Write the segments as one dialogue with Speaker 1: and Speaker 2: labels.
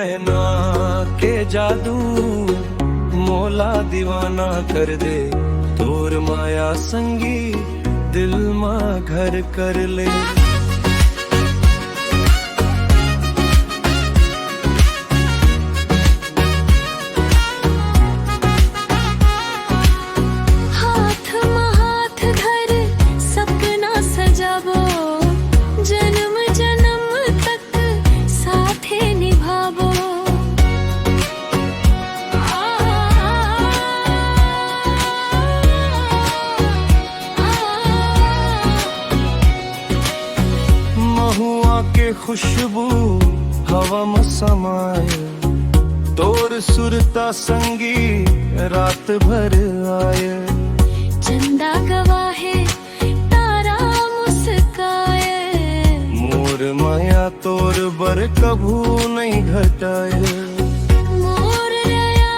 Speaker 1: नैना के जादू मोला दीवाना कर दे। तोर माया संगी दिल मा घर कर ले।
Speaker 2: हाथ में हाथ धर सपना सजावो, जन्म जन्म तक साथे निभावो।
Speaker 1: महुआ के खुशबू हवा में समाए। तोर सुरता संगी रात भर आए।
Speaker 2: चंदा गवाहे तारा मुस्काए।
Speaker 1: मोर माया तोर बर कभू नहीं घटाए।
Speaker 2: मोर रया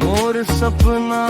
Speaker 1: मोर सपना